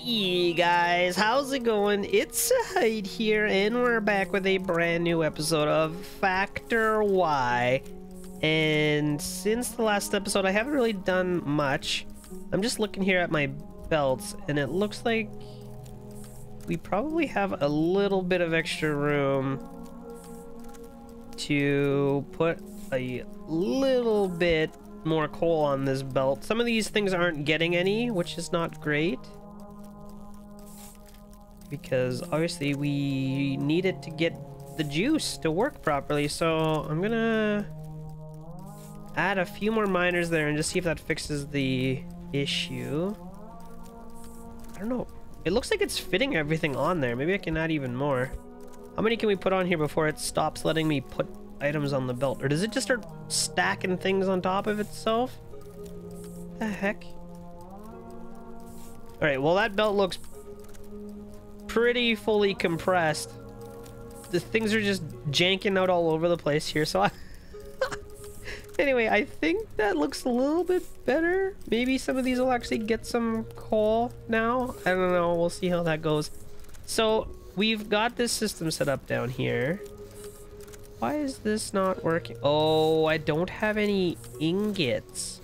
Hey guys, how's it going? It's Zahait here, and we're back with a brand new episode of Factor Y. And since the last episode, I haven't really done much. I'm just looking here at my belts, and it looks like we probably have a little bit of extra room to put a little bit more coal on this belt. Some of these things aren't getting any, which is not great, because obviously we need it to get the juice to work properly. So I'm gonna add a few more miners there and just see if that fixes the issue. I don't know, it looks like it's fitting everything on there. Maybe I can add even more. How many can we put on here before it stops letting me put items on the belt? Or does it just start stacking things on top of itself? The heck? All right, well, that belt looks pretty fully compressed. The things are just janking out all over the place here, so anyway, I think that looks a little bit better. Maybe some of these will actually get some coal now. I don't know, we'll see how that goes. So we've got this system set up down here. Why is this not working? Oh, I don't have any ingots.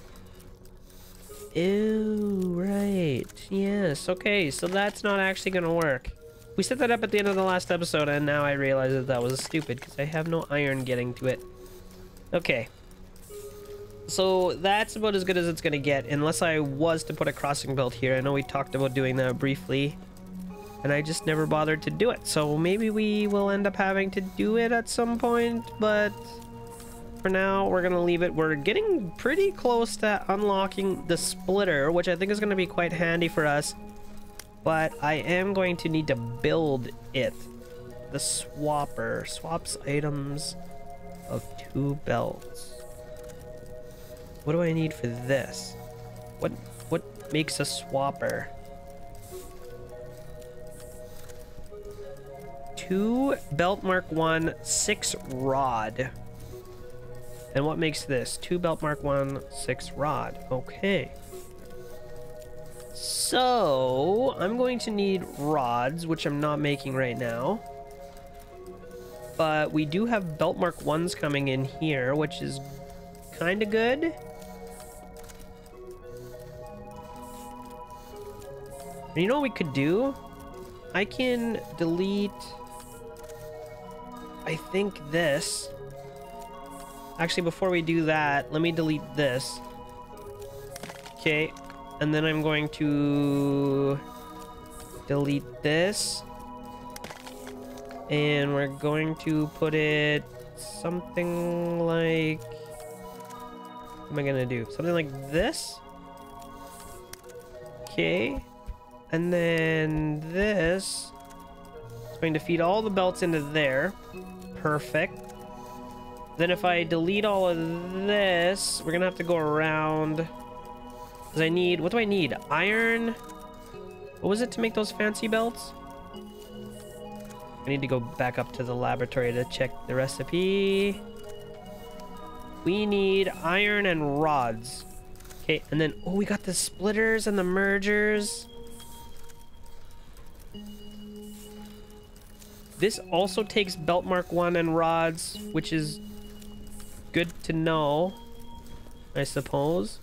Ew, right. Yes, okay, so that's not actually gonna work. We set that up at the end of the last episode, and now I realize that that was stupid because I have no iron getting to it. Okay. So that's about as good as it's gonna get, unless I was to put a crossing belt here. I know we talked about doing that briefly, and I just never bothered to do it. So maybe we will end up having to do it at some point, but for now, we're gonna leave it. We're getting pretty close to unlocking the splitter, which I think is gonna be quite handy for us. But I am going to need to build it. The swapper swaps items of 2 belts. What do I need for this? What makes a swapper? 2 belt mark 1, 6 rod. And what makes this? 2 belt mark 1, 6 rod. Okay. So I'm going to need rods, which I'm not making right now. But we do have belt mark 1s coming in here, which is kind of good. And you know what we could do? I can delete, I think, this. Actually, before we do that, let me delete this. Okay, and then I'm going to delete this. And we're going to put it something like... What am I gonna do? Something like this? Okay. And then this is going to feed all the belts into there. Perfect. Then if I delete all of this, we're gonna have to go around, because I need, what do I need? Iron? What was it to make those fancy belts? I need to go back up to the laboratory to check the recipe. We need iron and rods. Okay, and then, oh, we got the splitters and the mergers. This also takes belt mark 1 and rods, which is good to know, I suppose.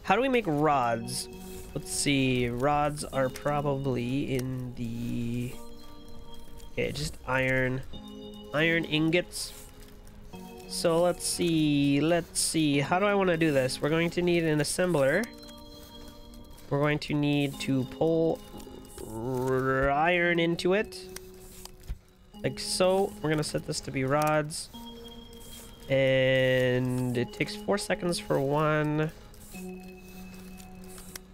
How do we make rods? Let's see. Rods are probably in the... Okay, just iron. Iron ingots. So let's see. Let's see. How do I want to do this? We're going to need an assembler. We're going to need to pull iron into it. Like so. We're going to set this to be rods. And it takes 4 seconds for one.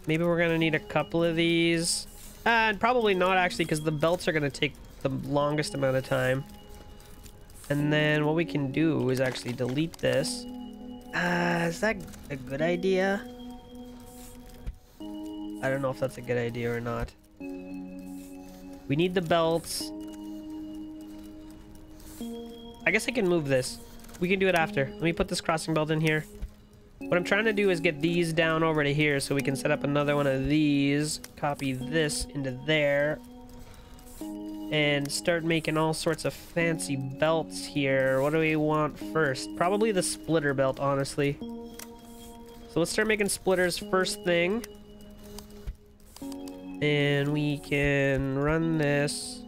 Maybe we're gonna need a couple of these. And probably not, actually, because the belts are gonna take the longest amount of time. And then what we can do is actually delete this. Is that a good idea? I don't know if that's a good idea or not. We need the belts. I guess I can move this. We can do it after. Let me put this crossing belt in here. What I'm trying to do is get these down over to here so we can set up another one of these, copy this into there, and start making all sorts of fancy belts here. What do we want first? Probably the splitter belt, honestly. So let's start making splitters first thing. And we can run this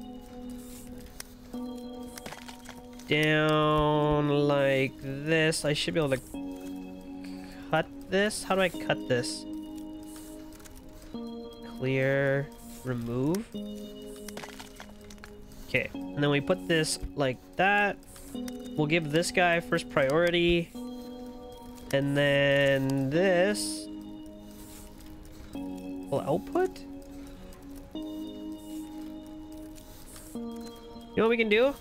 down like this. I should be able to cut this. How do I cut this? Clear, remove. Okay, and then we put this like that. We'll give this guy first priority. And then this will output. You know what we can do?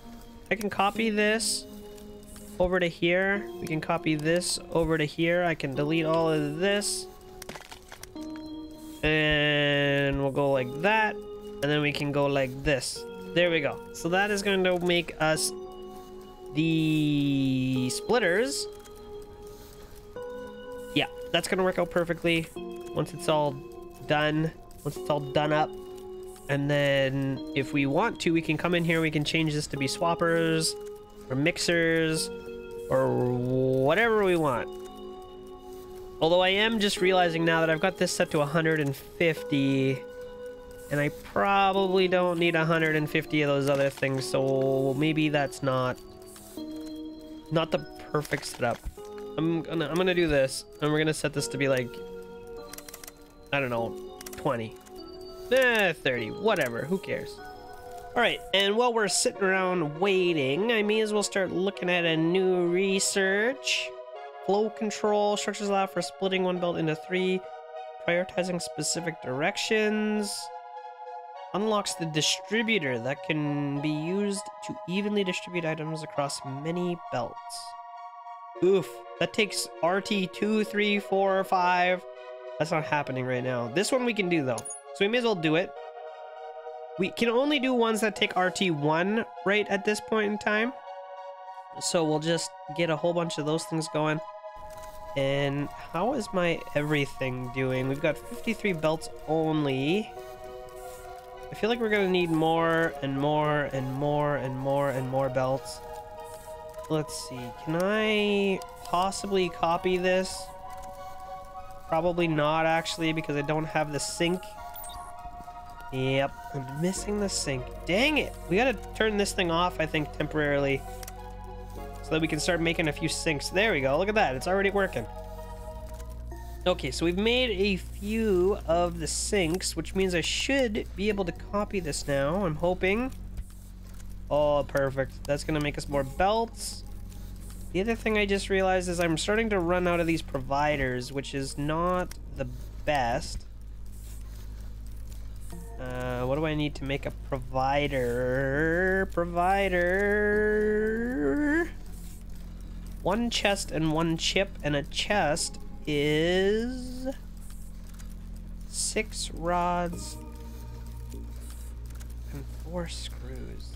I can copy this over to here. We can copy this over to here. I can delete all of this. And we'll go like that. And then we can go like this. There we go. So that is going to make us the splitters. Yeah, that's going to work out perfectly once it's all done. Once it's all done up. And then if we want to, we can come in here, we can change this to be swappers or mixers or whatever we want. Although I am just realizing now that I've got this set to 150 and I probably don't need 150 of those other things. So maybe that's not the perfect setup. I'm gonna do this and we're gonna set this to be like, I don't know, 20. 30, whatever, who cares? All right, and while we're sitting around waiting, I may as well start looking at a new research. Flow control, structures allow for splitting one belt into 3, prioritizing specific directions. Unlocks the distributor that can be used to evenly distribute items across many belts. Oof, that takes RT 2, 3, 4, 5. That's not happening right now. This one we can do though. So we may as well do it. We can only do ones that take RT1 right at this point in time. So we'll just get a whole bunch of those things going. And how is my everything doing? We've got 53 belts only. I feel like we're gonna need more and more and more and more and more belts. Let's see, can I possibly copy this? Probably not actually, because I don't have the sync. Yep, I'm missing the sync. Dang it! We gotta turn this thing off, I think, temporarily. So that we can start making a few syncs. There we go, look at that, it's already working. Okay, so we've made a few of the syncs, which means I should be able to copy this now, I'm hoping. Oh, perfect. That's gonna make us more belts. The other thing I just realized is I'm starting to run out of these providers, which is not the best. What do I need to make a provider? Provider. 1 chest and 1 chip, and a chest is 6 rods and 4 screws.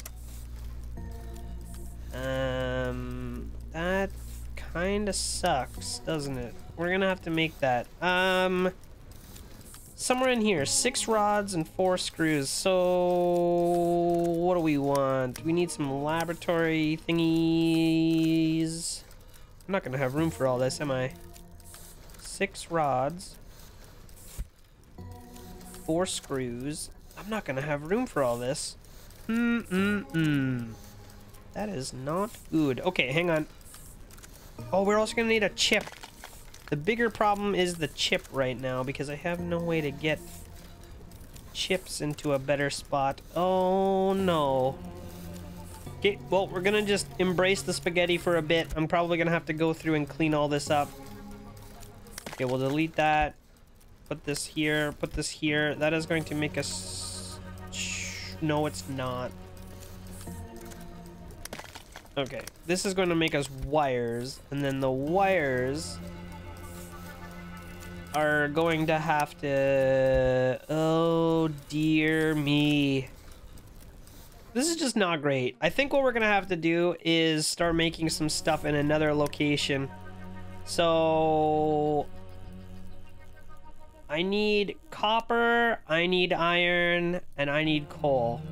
That kind of sucks, doesn't it? We're gonna have to make that. Somewhere in here, 6 rods and 4 screws. So what do we want? We need some laboratory thingies. I'm not gonna have room for all this, am I? 6 rods, 4 screws. I'm not gonna have room for all this. That is not good. Okay, hang on. Oh, we're also gonna need a chip. The bigger problem is the chip right now, because I have no way to get chips into a better spot. Oh no. Okay, well, we're gonna just embrace the spaghetti for a bit. I'm probably gonna have to go through and clean all this up. Okay, we'll delete that. Put this here, put this here. That is going to make us... No, it's not. Okay, this is going to make us wires, and then the wires are going to have to... Oh, dear me. This is just not great. I think what we're going to have to do is start making some stuff in another location So I need copper, I need iron, and I need coal.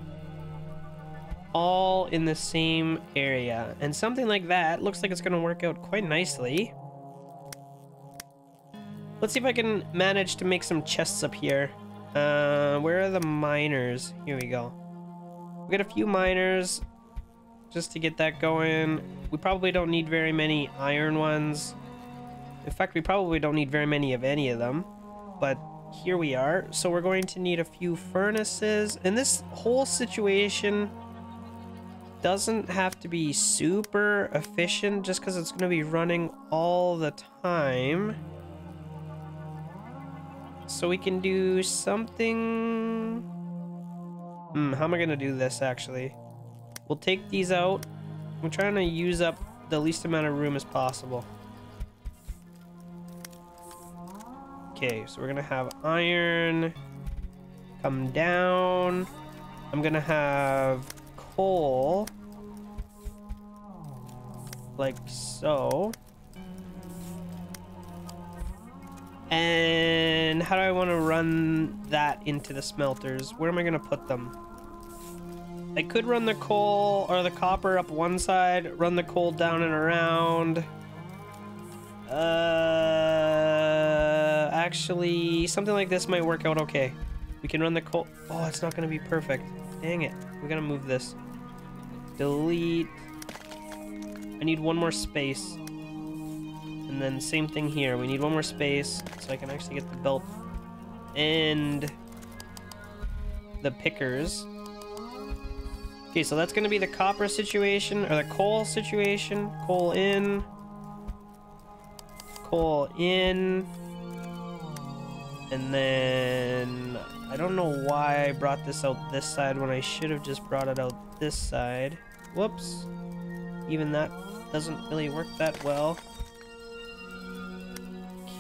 All in the same area. And something like that looks like it's going to work out quite nicely. Let's see if I can manage to make some chests up here. Where are the miners? Here we go. We got a few miners just to get that going. We probably don't need very many iron ones. In fact, we probably don't need very many of any of them. But here we are. So we're going to need a few furnaces. And this whole situation doesn't have to be super efficient just because it's going to be running all the time. So we can do something... how am I going to do this, actually? We'll take these out. I'm trying to use up the least amount of room as possible. Okay, so we're going to have iron come down. I'm going to have coal. Like so. And how do I want to run that into the smelters? Where am I going to put them? I could run the coal or the copper up one side, run the coal down and around. Actually, something like this might work out okay. We can run the coal. Oh, it's not going to be perfect. Dang it. We got to move this. Delete. I need one more space. And then same thing here. We need one more space so I can actually get the belt and the pickers. Okay, so that's going to be the copper situation, or the coal situation. Coal in. Coal in. And then I don't know why I brought this out this side when I should have just brought it out this side. Whoops. Even that doesn't really work that well.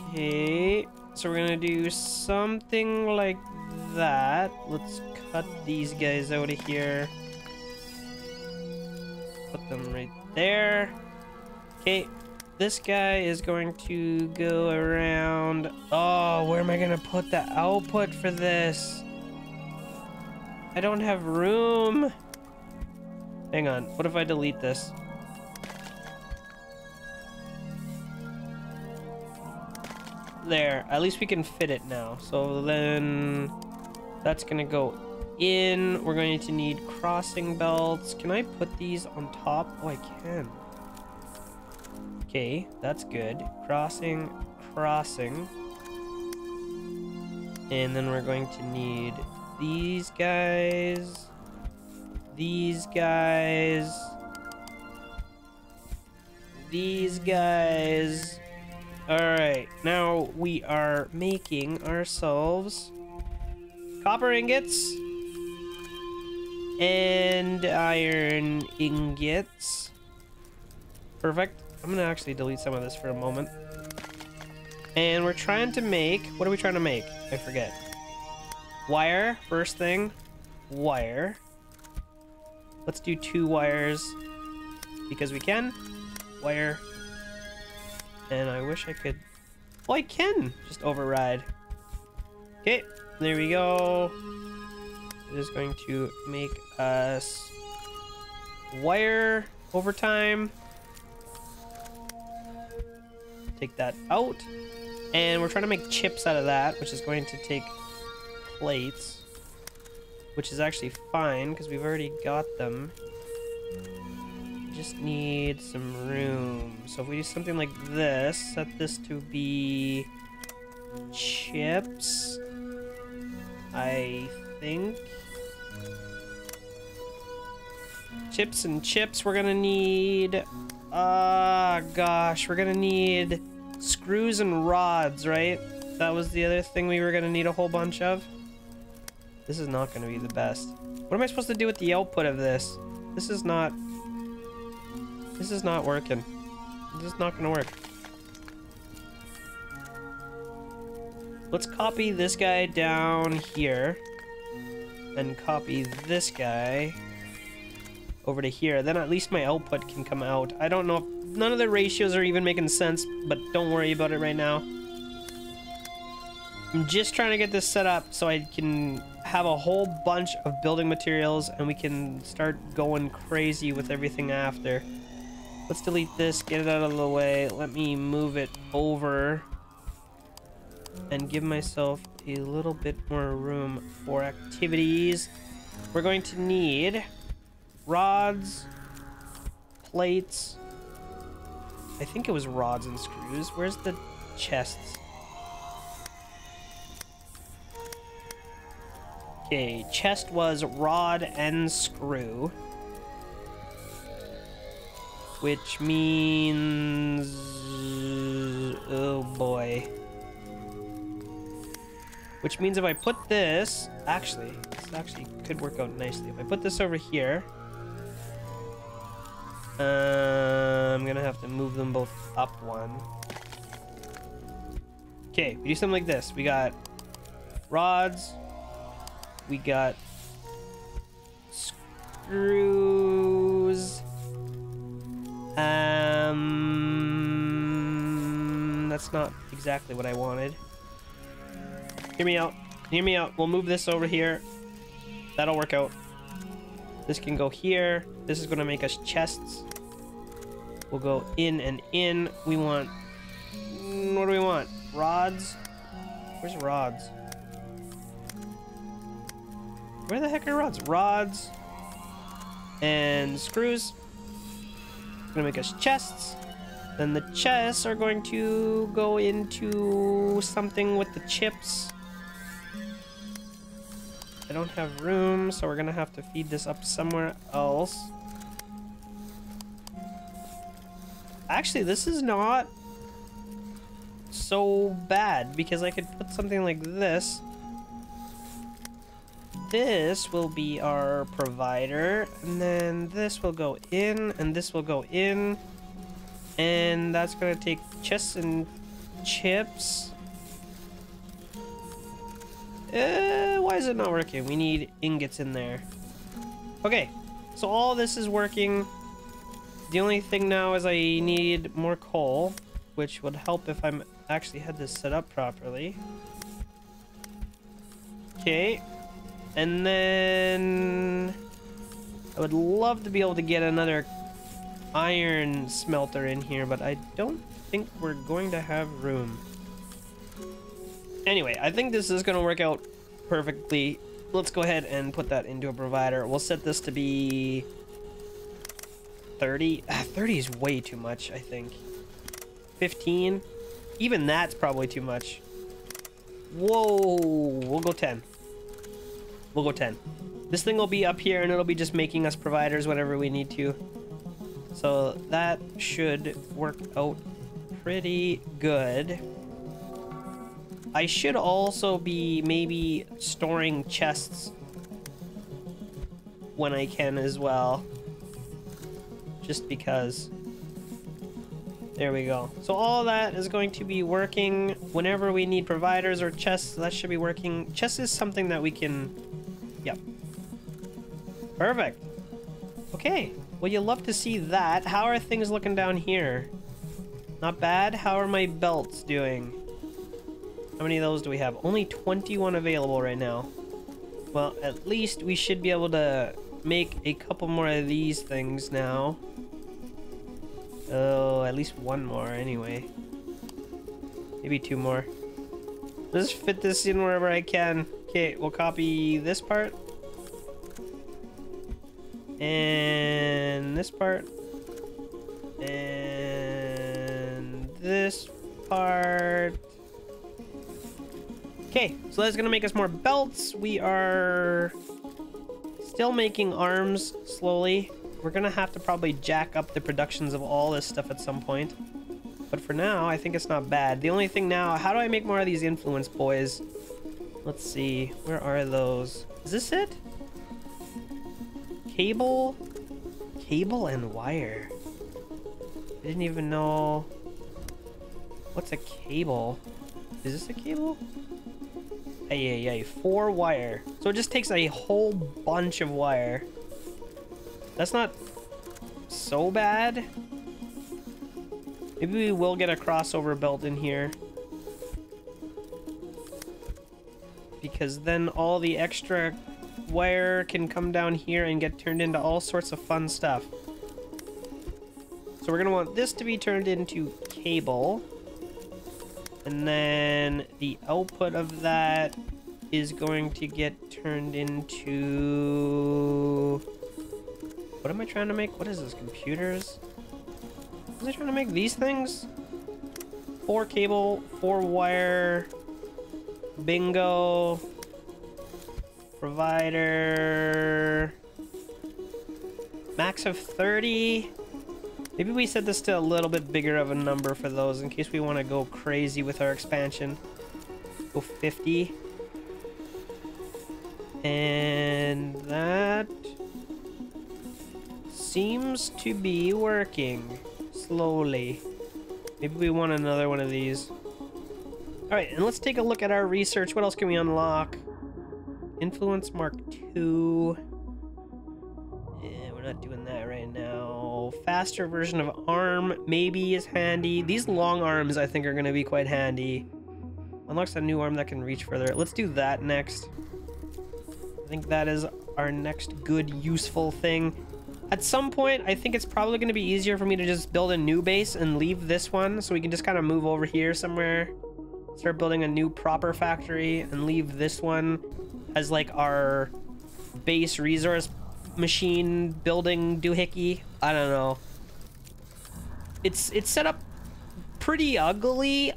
Okay, so we're gonna do something like that. Let's cut these guys out of here. Put them right there. Okay, this guy is going to go around. Oh, where am I gonna put the output for this? I don't have room. Hang on, what if I delete this? There, at least we can fit it now. So then that's gonna go in. We're going to need crossing belts. Can I put these on top? Oh, I can. Okay, that's good. Crossing, crossing. And then we're going to need these guys, these guys, these guys. Alright, now we are making ourselves copper ingots and iron ingots. Perfect. I'm gonna actually delete some of this for a moment. And we're trying to make... What are we trying to make? I forget. Wire, first thing. Wire. Let's do 2 wires because we can. Wire. And I wish I could... Oh, I can just override. Okay, there we go. It is going to make us wire over time. Take that out. And we're trying to make chips out of that, which is going to take plates. Which is actually fine, because we've already got them. Just need some room. So if we do something like this, set this to be chips, I think. Chips and chips, we're gonna need, gosh, we're gonna need screws and rods, right? That was the other thing we were gonna need a whole bunch of. This is not gonna be the best. What am I supposed to do with the output of this? This is not working. This is not gonna work. Let's copy this guy down here. And copy this guy over to here. Then at least my output can come out. I don't know if none of the ratios are even making sense, but don't worry about it right now. I'm just trying to get this set up so I can have a whole bunch of building materials and we can start going crazy with everything after. Let's delete this, get it out of the way. Let me move it over and give myself a little bit more room for activities. We're going to need rods, plates. I think it was rods and screws. Where's the chests? Okay, chest was rod and screw. Which means... oh boy. Which means if I put this... Actually, this actually could work out nicely. If I put this over here... I'm gonna have to move them both up one. Okay, we do something like this. We got rods. We got screws. That's not exactly what I wanted. Hear me out. Hear me out. We'll move this over here. That'll work out. This can go here. This is going to make us chests. We'll go in and in. We want... what do we want? Rods? Where's rods? Where the heck are rods? Rods. And screws. Gonna make us chests. Then the chests are going to go into something with the chips. I don't have room, so we're gonna have to feed this up somewhere else. Actually, this is not so bad because I could put something like this. This will be our provider, and then this will go in, and this will go in, and that's gonna take chests and chips. Why is it not working? We need ingots in there. Okay, so all this is working. The only thing now is I need more coal, which would help if I'm actually had this set up properly. Okay. And then I would love to be able to get another iron smelter in here, but I don't think we're going to have room. Anyway, I think this is going to work out perfectly. Let's go ahead and put that into a provider. We'll set this to be 30. 30 is way too much, I think. 15. Even that's probably too much. Whoa, we'll go 10. We'll go 10. This thing will be up here and it'll be just making us providers whenever we need to. So that should work out pretty good. I should also be maybe storing chests when I can as well. Just because. There we go. So all that is going to be working whenever we need providers or chests. That should be working. Chests is something that we can... Yep. Perfect. Okay. Well, you'll love to see that. How are things looking down here? Not bad. How are my belts doing? How many of those do we have? Only 21 available right now. Well, at least we should be able to make a couple more of these things now. Oh, at least one more anyway. Maybe two more. Let's fit this in wherever I can. Okay, we'll copy this part. And this part. And this part. Okay, so that's gonna make us more belts. We are still making arms slowly. We're gonna have to probably jack up the productions of all this stuff at some point. But for now, I think it's not bad. The only thing now, how do I make more of these influence boys? Let's see, where are those? Is this it? Cable? Cable and wire. I didn't even know. What's a cable? Is this a cable? Ay, 4 wire. So it just takes a whole bunch of wire. That's not so bad. Maybe we will get a crossover belt in here. Because then all the extra wire can come down here and get turned into all sorts of fun stuff. So we're going to want this to be turned into cable. And then the output of that is going to get turned into... What am I trying to make? What is this? Computers? Was I trying to make these things? 4 cable, 4 wire. Bingo. Provider. Max of 30. Maybe we set this to a little bit bigger of a number for those in case we want to go crazy with our expansion. Go 50. And that seems to be working slowly. Maybe we want another one of these. Alright, and let's take a look at our research. What else can we unlock? Influence Mark II. Yeah, we're not doing that right now. Faster version of arm maybe is handy. These long arms I think are going to be quite handy. Unlocks a new arm that can reach further. Let's do that next. I think that is our next good useful thing. At some point, I think it's probably going to be easier for me to just build a new base and leave this one so we can just kind of move over here somewhere. Start building a new proper factory and leave this one as like our base resource machine building doohickey. I don't know. It's set up pretty ugly,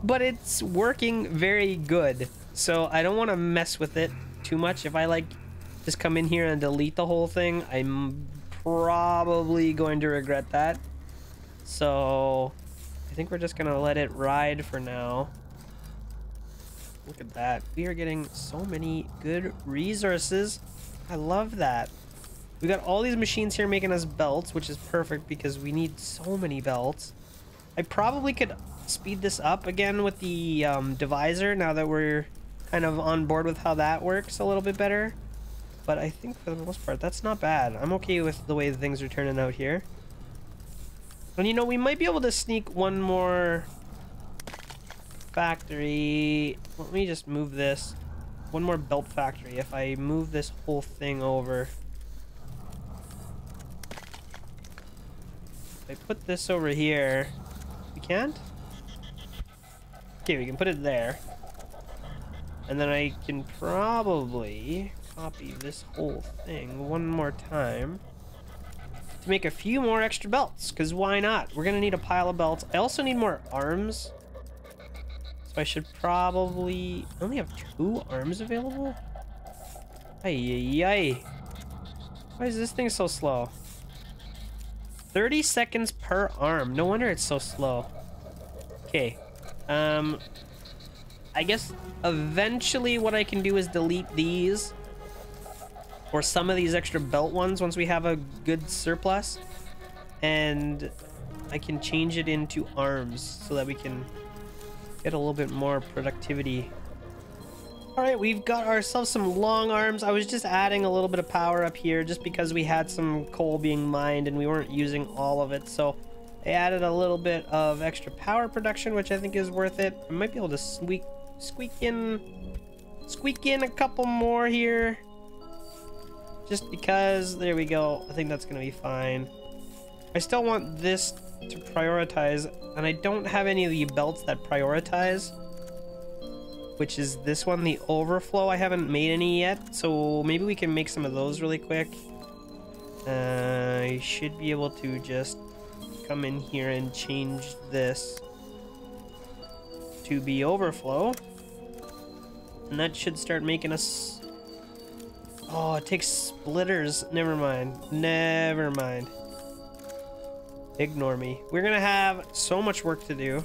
but it's working very good. So I don't want to mess with it too much. If I like just come in here and delete the whole thing, I'm probably going to regret that. So I think we're just gonna let it ride for now. Look at that. We are getting so many good resources. I love that. We got all these machines here making us belts, which is perfect because we need so many belts. I probably could speed this up again with the divisor now that we're kind of on board with how that works a little bit better. But I think for the most part, that's not bad. I'm okay with the way things are turning out here. And you know, we might be able to sneak one more factory. Let me just move this. One more belt factory. If I move this whole thing over. If I put this over here. We can't? Okay, we can put it there. And then I can probably copy this whole thing one more time to make a few more extra belts, because why not? We're gonna need a pile of belts. I also need more arms, so I should probably only have 2 arms available. Ay. Why is this thing so slow? 30 seconds per arm. No wonder it's so slow. Okay. I guess eventually what I can do is delete these or some of these extra belt ones once we have a good surplus, and I can change it into arms so that we can get a little bit more productivity. All right, we've got ourselves some long arms. I was just adding a little bit of power up here just because we had some coal being mined and we weren't using all of it, so I added a little bit of extra power production, which I think is worth it. I might be able to squeak in a couple more here. Just because, there we go. I think that's gonna be fine. I still want this to prioritize, and I don't have any of the belts that prioritize, which is this one, the overflow. I haven't made any yet, so maybe we can make some of those really quick. I should be able to just come in here and change this to be overflow, and that should start making us... Oh, it takes splitters. Never mind. Ignore me. We're gonna have so much work to do.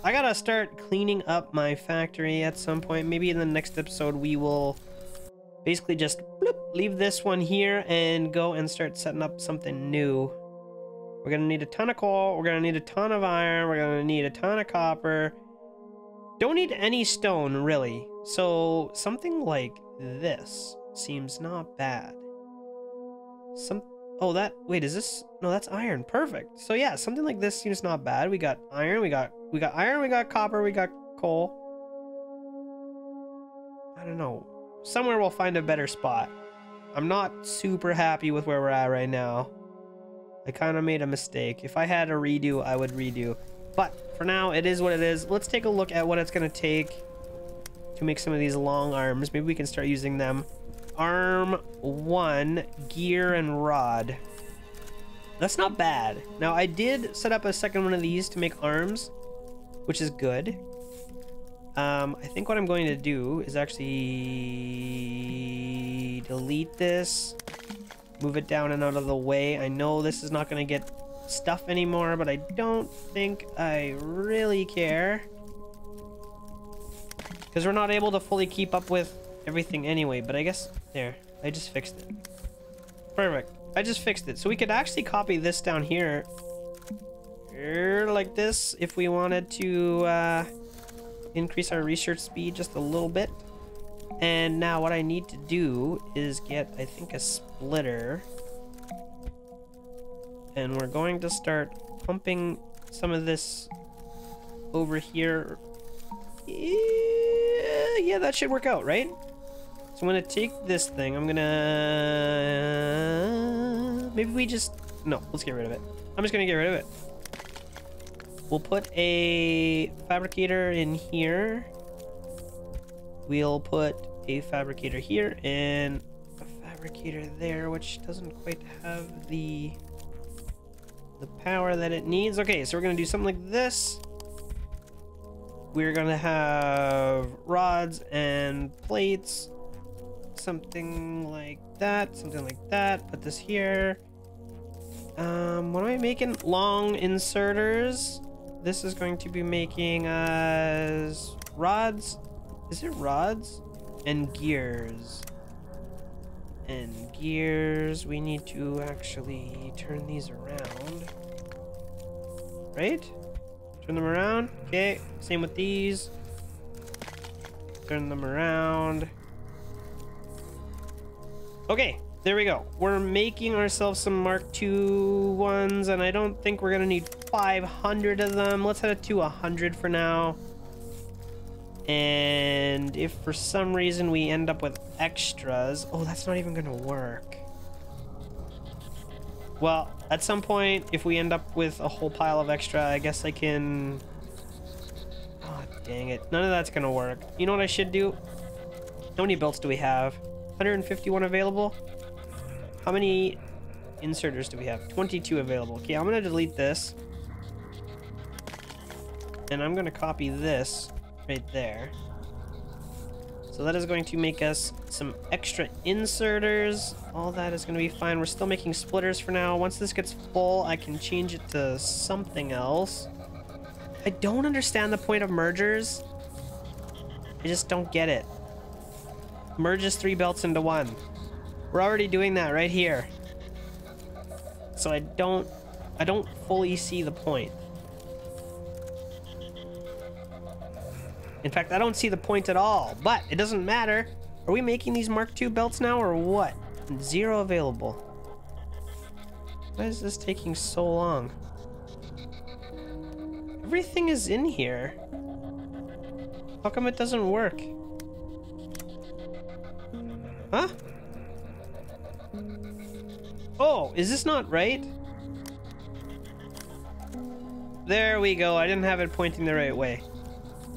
I gotta start cleaning up my factory at some point. Maybe in the next episode we will basically just bloop, leave this one here and go and start setting up something new. We're gonna need a ton of coal. We're gonna need a ton of iron. We're gonna need a ton of copper. Don't need any stone, really. So something like this seems not bad. Oh, that, wait, is this, no, that's iron. Perfect. So yeah, something like this seems not bad. We got iron, we got iron, we got copper, we got coal. I don't know. Somewhere we'll find a better spot. I'm not super happy with where we're at right now. I kind of made a mistake. If I had a redo, I would redo. But for now, it is what it is. Let's take a look at what it's going to take to make some of these long arms. Maybe we can start using them. Arm 1, gear and rod. That's not bad. Now, I did set up a second one of these to make arms, which is good. I think what I'm going to do is actually delete this, move it down and out of the way. I know this is not going to get stuff anymore, but I don't think I really care, because we're not able to fully keep up with everything anyway. But I guess there, I just fixed it. Perfect. I just fixed it. So we could actually copy this down here like this if we wanted to increase our research speed just a little bit. And now what I need to do is get, I think, a splitter. And we're going to start pumping some of this over here. Yeah, that should work out, right? So I'm gonna take this thing. I'm gonna... Maybe we just... No, let's get rid of it. I'm just gonna get rid of it. We'll put a fabricator in here. We'll put a fabricator here and a fabricator there, which doesn't quite have the power that it needs. Okay, so we're gonna do something like this. We're gonna have rods and plates, something like that, something like that. Put this here. What am I making? Long inserters. This is going to be making us rods. Is it rods? And gears. And gears, we need to actually turn these around. Right? Turn them around. Okay, same with these. Turn them around. Okay, there we go. We're making ourselves some Mark II ones, and I don't think we're gonna need 500 of them. Let's head it to 100 for now. And if for some reason we end up with extras... Oh, that's not even gonna work. Well, at some point, if we end up with a whole pile of extra, I guess I can... Oh, dang it. None of that's gonna work. You know what I should do? How many belts do we have? 151 available? How many inserters do we have? 22 available. Okay, I'm gonna delete this. And I'm gonna copy this right there. So that is going to make us some extra inserters. All that is going to be fine. We're still making splitters for now. Once this gets full, I can change it to something else. I don't understand the point of mergers. I just don't get it. Merges 3 belts into 1. We're already doing that right here. So I don't fully see the point. In fact, I don't see the point at all, but it doesn't matter. Are we making these Mark II belts now or what? 0 available. Why is this taking so long? Everything is in here. How come it doesn't work? Huh? Oh, is this not right? There we go. I didn't have it pointing the right way.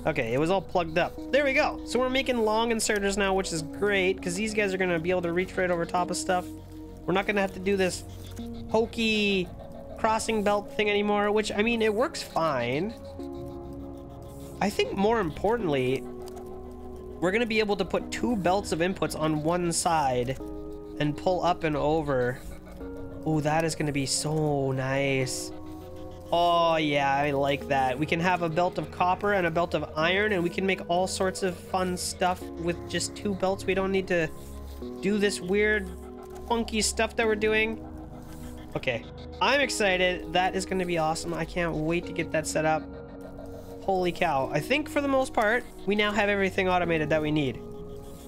Okay, it was all plugged up. There we go. So we're making long inserters now, which is great, because these guys are going to be able to reach right over top of stuff. We're not going to have to do this hokey crossing belt thing anymore, which, I mean, it works fine. I think more importantly, we're going to be able to put 2 belts of inputs on one side and pull up and over. Oh, that is going to be so nice. Oh, yeah, I like that. We can have a belt of copper and a belt of iron, and we can make all sorts of fun stuff with just 2 belts. We don't need to do this weird, funky stuff that we're doing. Okay, I'm excited. That is going to be awesome. I can't wait to get that set up. Holy cow. I think for the most part, we now have everything automated that we need.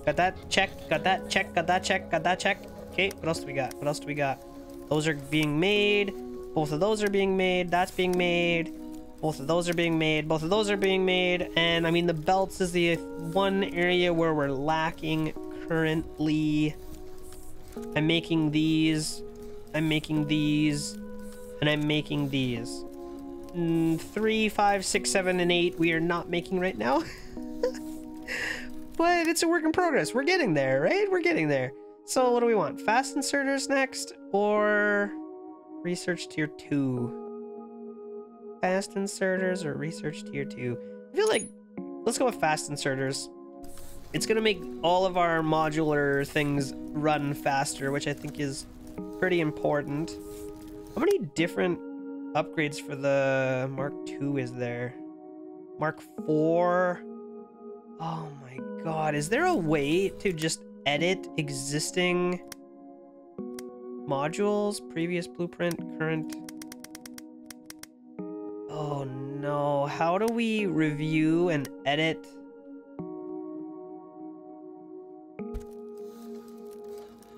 Got that? Check. Got that? Check. Got that? Check. Got that? Check. Okay, what else do we got? What else do we got? Those are being made. Both of those are being made. That's being made. Both of those are being made. Both of those are being made. And I mean, the belts is the one area where we're lacking currently. I'm making these. I'm making these. And I'm making these. 3, 5, 6, 7, and 8 we are not making right now. But it's a work in progress. We're getting there, right? We're getting there. So what do we want? Fast inserters next or research tier 2? Fast inserters or research tier 2? I feel like let's go with fast inserters. It's gonna make all of our modular things run faster, which I think is pretty important. How many different upgrades for the Mark II is there? Mark IV? Oh my god, is there a way to just edit existing modules? Previous blueprint, current. Oh no, how do we review and edit?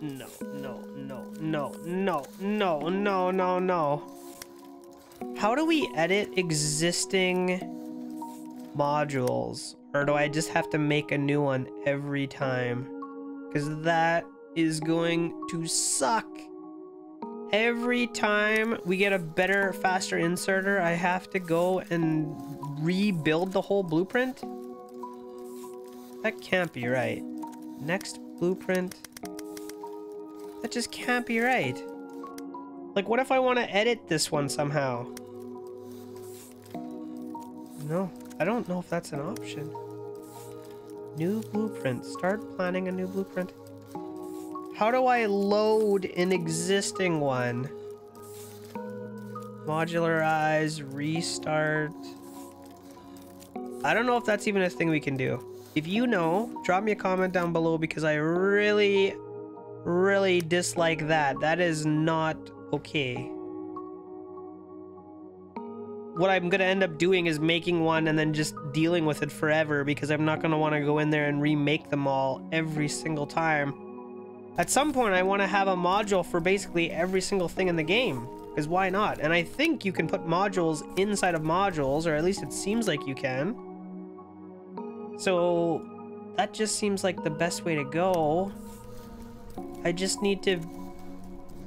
No, no, no, no, no, no, no, no, no. How do we edit existing modules? Or do I just have to make a new one every time? Because that is going to suck. Every time we get a better, faster inserter, I have to go and rebuild the whole blueprint? That can't be right. Next blueprint. That just can't be right. Like, what if I want to edit this one somehow? No, I don't know if that's an option. New blueprint. Start planning a new blueprint. How do I load an existing one? Modularize, restart. I don't know if that's even a thing we can do. If you know, drop me a comment down below because I really dislike that. That is not okay. What I'm gonna end up doing is making one and then just dealing with it forever because I'm not gonna want to go in there and remake them all every single time. At some point, I want to have a module for basically every single thing in the game, because why not? And I think you can put modules inside of modules, or at least it seems like you can. So that just seems like the best way to go. I just need to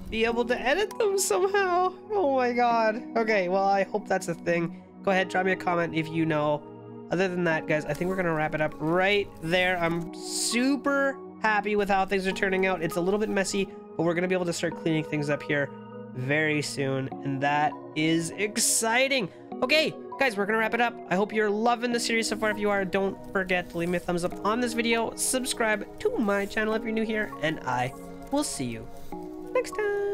be able to edit them somehow. Oh my god. Okay, well, I hope that's a thing. Go ahead, drop me a comment if you know. Other than that, guys, I think we're gonna wrap it up right there. I'm super happy with how things are turning out. It's a little bit messy, but we're gonna be able to start cleaning things up here very soon, and that is exciting. Okay, guys, we're gonna wrap it up. I hope you're loving the series so far. If you are, don't forget to leave me a thumbs up on this video, subscribe to my channel if you're new here, and I will see you next time.